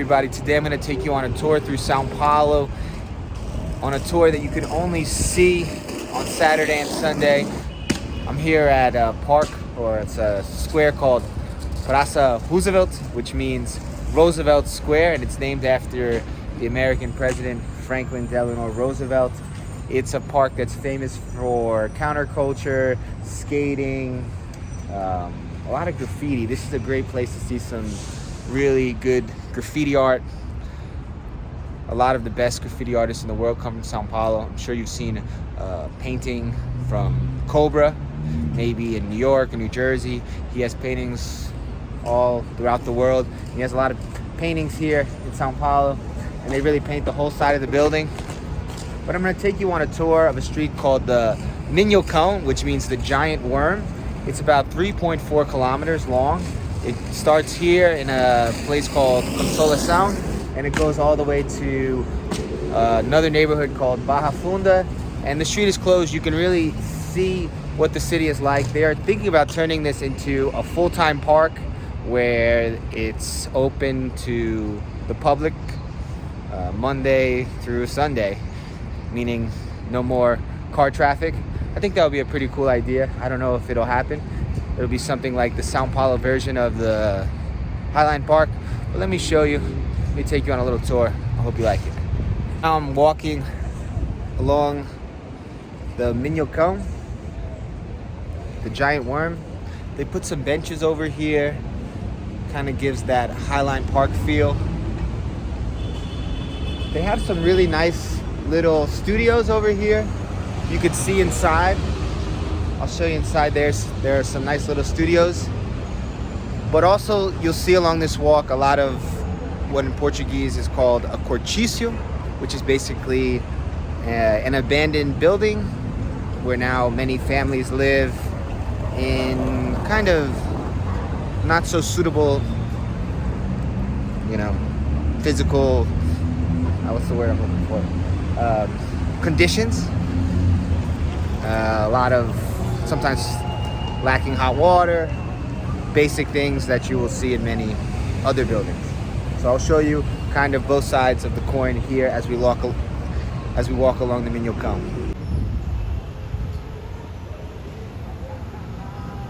Everybody, today I'm going to take you on a tour through Sao Paulo, on a tour that you can only see on Saturday and Sunday. I'm here at a park, or it's a square called Praça Roosevelt, which means Roosevelt Square, and it's named after the American president Franklin Delano Roosevelt. It's a park that's famous for counterculture, skating, a lot of graffiti. This is a great place to see some really good graffiti art. A lot of the best graffiti artists in the world come from Sao Paulo. I'm sure you've seen a painting from Cobra, maybe in New York or New Jersey. He has paintings all throughout the world. He has a lot of paintings here in Sao Paulo, and they really paint the whole side of the building. But I'm going to take you on a tour of a street called the Minhocão, which means the giant worm. It's about 3.4 kilometers long. It starts here in a place called Consolação, and it goes all the way to another neighborhood called Barra Funda. And the street is closed. You can really see what the city is like. They are thinking about turning this into a full-time park where it's open to the public Monday through Sunday, meaning no more car traffic. I think that would be a pretty cool idea. I don't know if it'll happen. It'll be something like the Sao Paulo version of the Highline Park. But let me show you. Let me take you on a little tour. I hope you like it. Now I'm walking along the Minhocão, the giant worm. They put some benches over here. Kind of gives that Highline Park feel. They have some really nice little studios over here. You could see inside. I'll show you inside. There are some nice little studios. But also you'll see along this walk a lot of what in Portuguese is called a cortiço, which is basically an abandoned building where now many families live in kind of not so suitable, physical, what's the word I'm looking for? Conditions. A lot of sometimes lacking hot water, basic things that you will see in many other buildings. So I'll show you kind of both sides of the coin here as we walk along the Minhocão.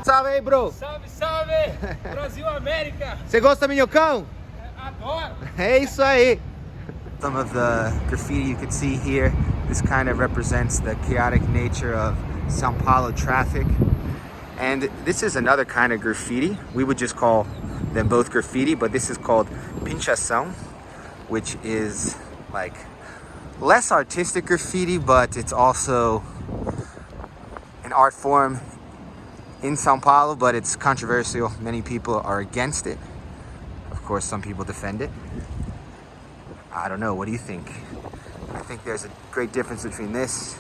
Salve aí, bro! Salve, salve! Brasil, América! Você gosta do Minhocão? Adoro! É isso aí! Some of the graffiti you can see here, this kind of represents the chaotic nature of Sao Paulo traffic. And this is another kind of graffiti. We would just call them both graffiti, but this is called pinchação, which is like less artistic graffiti, but it's also an art form in Sao Paulo, but it's controversial. Many people are against it. Of course, some people defend it. I don't know, what do you think? I think there's a great difference between this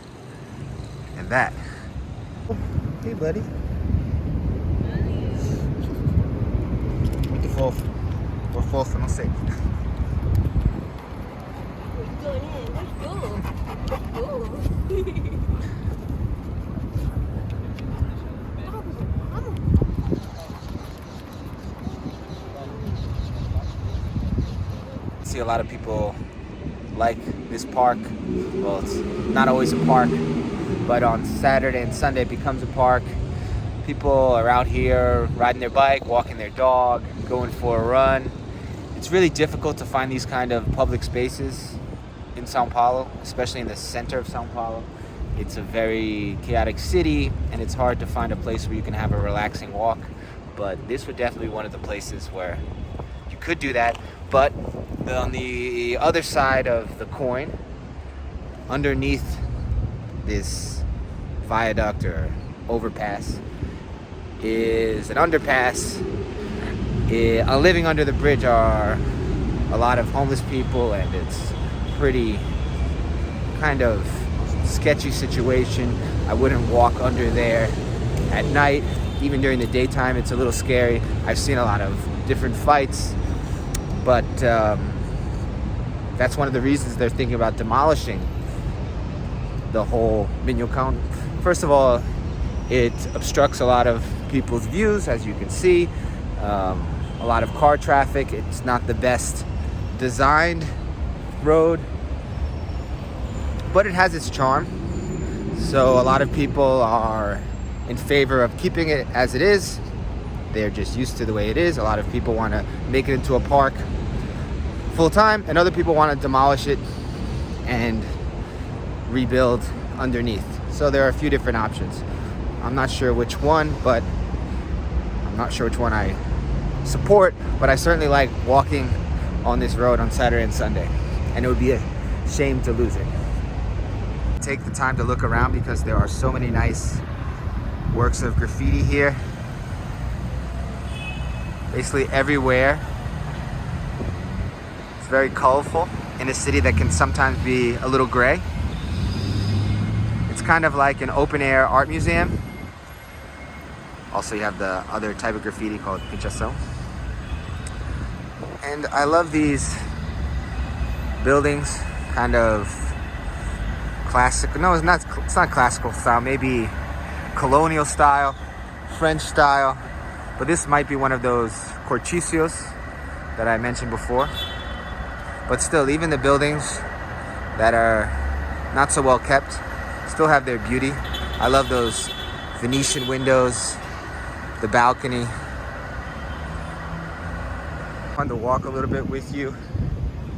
and that. Hey, buddy. Muito fofo. Ou fofo, não sei. See a lot of people like this park. Well, it's not always a park, but on Saturday and Sunday it becomes a park. People are out here riding their bike, walking their dog, going for a run. It's really difficult to find these kind of public spaces in Sao Paulo, especially in the center of Sao Paulo. It's a very chaotic city, and it's hard to find a place where you can have a relaxing walk. But this would definitely be one of the places where you could do that. But on the other side of the coin, underneath this viaduct or overpass, is an underpass. Living under the bridge are a lot of homeless people, and it's pretty kind of sketchy situation. I wouldn't walk under there at night. Even during the daytime, it's a little scary. I've seen a lot of different fights, but that's one of the reasons they're thinking about demolishing the whole Minhocão. First of all, it obstructs a lot of people's views, as you can see. A lot of car traffic. It's not the best designed road, but it has its charm. So a lot of people are in favor of keeping it as it is. They're just used to the way it is. A lot of people want to make it into a park full time, and other people want to demolish it and rebuild underneath. So there are a few different options. I'm not sure which one, but I'm not sure which one I support, but I certainly like walking on this road on Saturday and Sunday, and it would be a shame to lose it. Take the time to look around because there are so many nice works of graffiti here. Basically everywhere. It's very colorful in a city that can sometimes be a little gray. It's kind of like an open air art museum. Also, you have the other type of graffiti called pichação. And I love these buildings, kind of classic. No, it's not classical style, maybe colonial style, French style. But this might be one of those corticios that I mentioned before. But still, even the buildings that are not so well kept still have their beauty. I love those Venetian windows, the balcony. I wanted to walk a little bit with you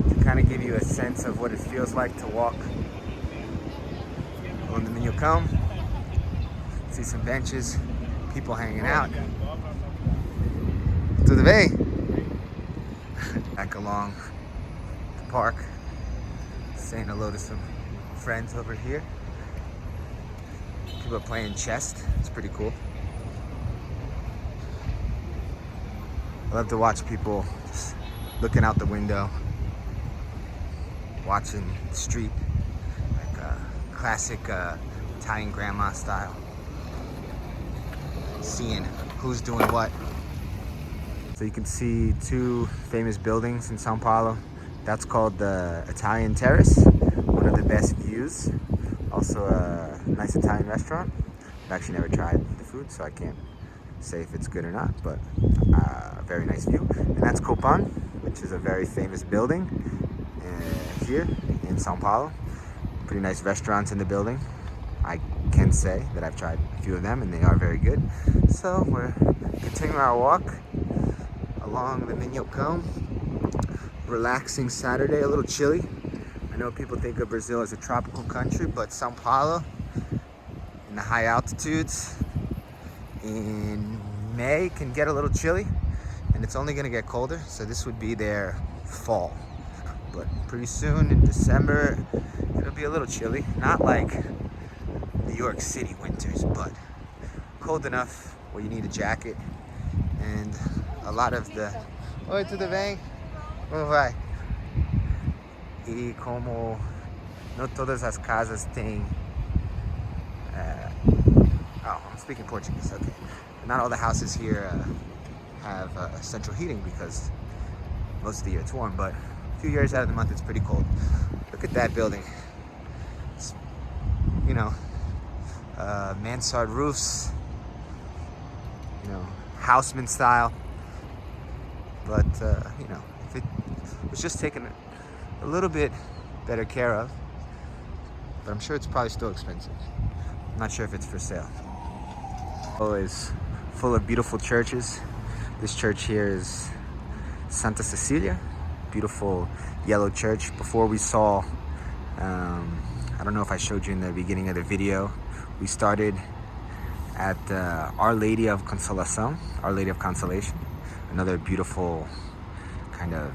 to kind of give you a sense of what it feels like to walk on the Minhocão. See some benches, people hanging out. Tudo bem? Back along the park, saying hello to some friends over here. People are playing chess. It's pretty cool. I love to watch people just looking out the window, watching the street, like a classic Italian grandma style. Seeing who's doing what. So you can see two famous buildings in Sao Paulo. That's called the Italian Terrace, one of the best views. Also a nice Italian restaurant. I've actually never tried the food, so I can't say if it's good or not, but a very nice view. And that's Copan, which is a very famous building here in Sao Paulo. Pretty nice restaurants in the building. I can say that I've tried a few of them and they are very good. So we're continuing our walk along the Minhocão. Relaxing Saturday, a little chilly. I know people think of Brazil as a tropical country, but Sao Paulo, in the high altitudes, in May can get a little chilly, and it's only gonna get colder, so this would be their fall. But pretty soon in December, it'll be a little chilly. Not like New York City winters, but cold enough where you need a jacket. And a lot of the... Oi, tudo bem? Como vai? E como não todas as casas têm... Oh, I'm speaking Portuguese, okay. Not all the houses here have central heating because most of the year it's warm, but a few years out of the month it's pretty cold. Look at that building. It's, you know, mansard roofs, you know, houseman style. But, you know, if it was just taken a little bit better care of, but I'm sure it's probably still expensive. I'm not sure if it's for sale. Is full of beautiful churches. This church here is Santa Cecilia, beautiful yellow church. Before we saw, I don't know if I showed you in the beginning of the video, we started at Our Lady of Consolação, Our Lady of Consolation, another beautiful kind of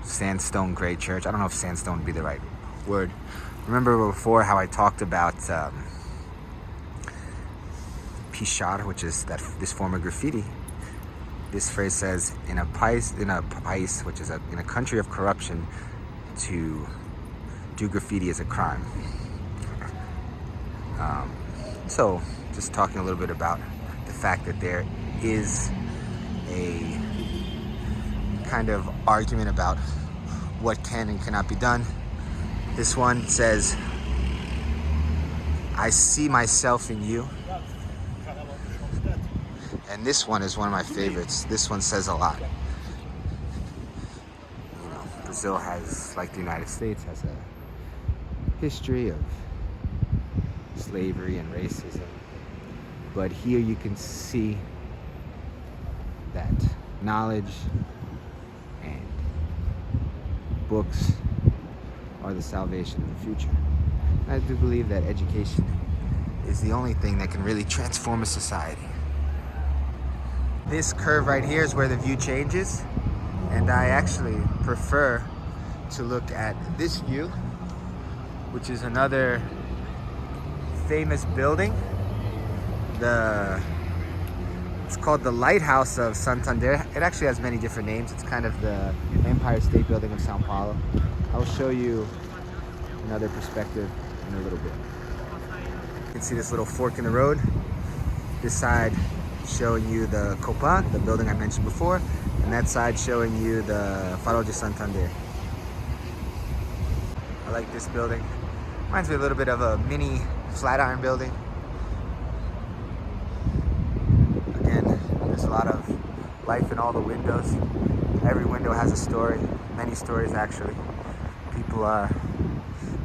sandstone gray church. I don't know if sandstone would be the right word. Remember before how I talked about pichar, which is this form of graffiti. This phrase says, in a país, which is in a country of corruption, to do graffiti is a crime. So, just talking a little bit about the fact that there is a kind of argument about what can and cannot be done. This one says, I see myself in you. And this one is one of my favorites. This one says a lot. You know, Brazil has, like the United States, has a history of slavery and racism. But here you can see that knowledge and books are the salvation of the future. I do believe that education is the only thing that can really transform a society. This curve right here is where the view changes, and I actually prefer to look at this view, which is another famous building. It's called the Lighthouse of Santander. It actually has many different names. It's kind of the Empire State Building of Sao Paulo. I'll show you another perspective in a little bit. You can see this little fork in the road. This side showing you the Copan, the building I mentioned before, and that side showing you the Farol de Santander. I like this building. Reminds me a little bit of a mini Flatiron building. Again, there's a lot of life in all the windows. Every window has a story, many stories actually. People are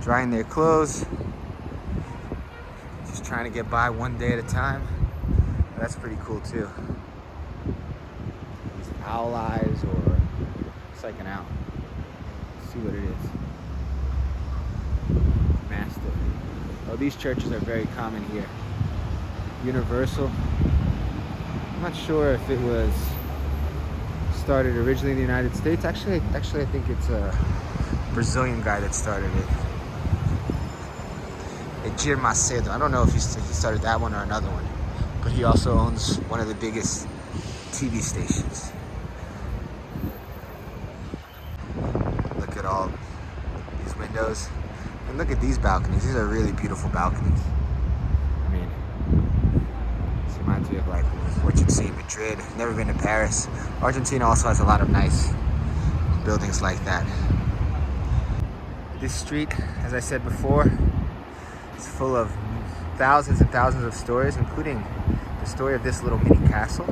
drying their clothes, just trying to get by one day at a time. That's pretty cool too. These owl eyes, or it's like an owl. Let's see what it is. Master. Oh, these churches are very common here. Universal. I'm not sure if it was started originally in the United States. Actually, I think it's a Brazilian guy that started it. Edir Macedo. I don't know if he started that one or another one, but he also owns one of the biggest TV stations. Look at all these windows, and look at these balconies. These are really beautiful balconies. I mean, this reminds me of like what you'd see in Madrid. Never been to Paris. Argentina also has a lot of nice buildings like that. This street, as I said before, is full of thousands and thousands of stories, including the story of this little mini castle.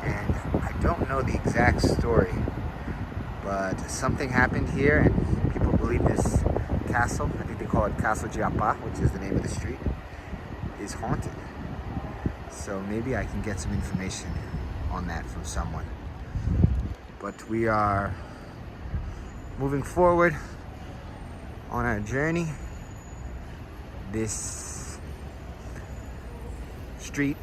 And I don't know the exact story, but something happened here, and people believe this castle, I think they call it Castle Giapá, which is the name of the street, is haunted. So maybe I can get some information on that from someone. But we are moving forward on our journey. This street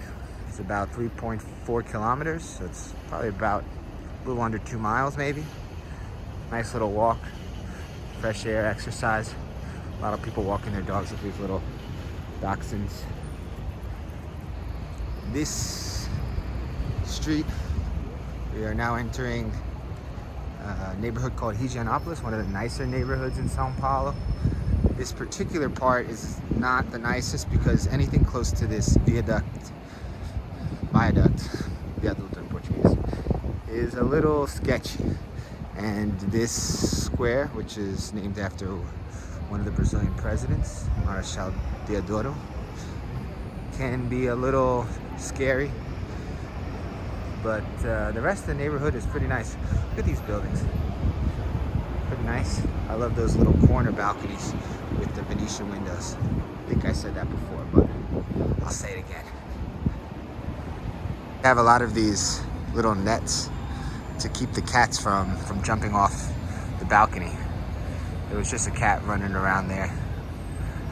is about 3.4 kilometers, so it's probably about a little under 2 miles maybe. Nice little walk, fresh air, exercise. A lot of people walking their dogs with these little dachshunds. This street, we are now entering a neighborhood called Gigianopolis, one of the nicer neighborhoods in Sao Paulo. This particular part is not the nicest because anything close to this viaduct in Portuguese, is a little sketchy. And this square, which is named after one of the Brazilian presidents, Marechal Deodoro, can be a little scary. But the rest of the neighborhood is pretty nice. Look at these buildings. Pretty nice. I love those little corner balconies with the Venetian windows. I think I said that before, but I'll say it again. I have a lot of these little nets to keep the cats from jumping off the balcony. There was just a cat running around there.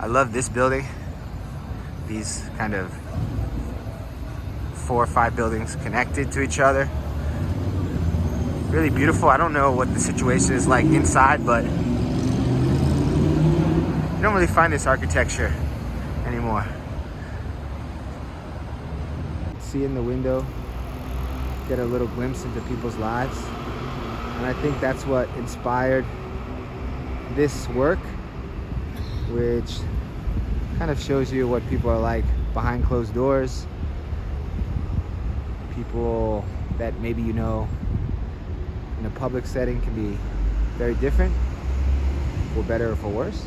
I love this building. These kind of 4 or 5 buildings connected to each other. Really beautiful. I don't know what the situation is like inside, but you don't really find this architecture anymore. See in the window, get a little glimpse into people's lives. And I think that's what inspired this work, which kind of shows you what people are like behind closed doors. People that maybe you know in a public setting can be very different, for better or for worse.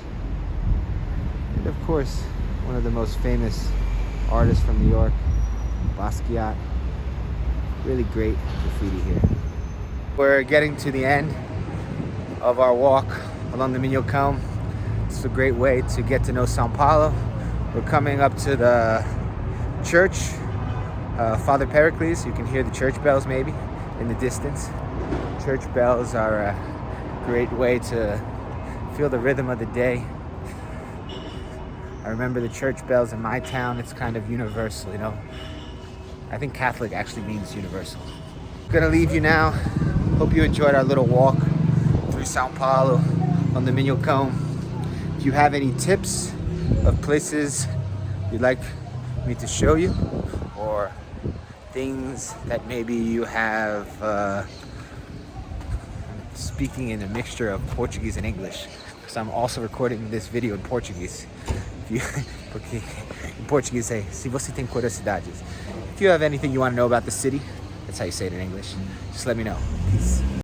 And of course, one of the most famous artists from New York, Basquiat. Really great graffiti here. We're getting to the end of our walk along the Minhocão. It's a great way to get to know Sao Paulo. We're coming up to the church, Father Pericles. You can hear the church bells maybe in the distance. Church bells are a great way to feel the rhythm of the day. I remember the church bells in my town. It's kind of universal, you know. I think Catholic actually means universal. I'm gonna leave you now. Hope you enjoyed our little walk through Sao Paulo on the Minhocão. If you have any tips of places you'd like me to show you, or things that maybe you have speaking in a mixture of Portuguese and English, because I'm also recording this video in Portuguese. Porque em português é se você tem curiosidades. If you have anything you want to know about the city, that's how you say it in English, just let me know. Peace.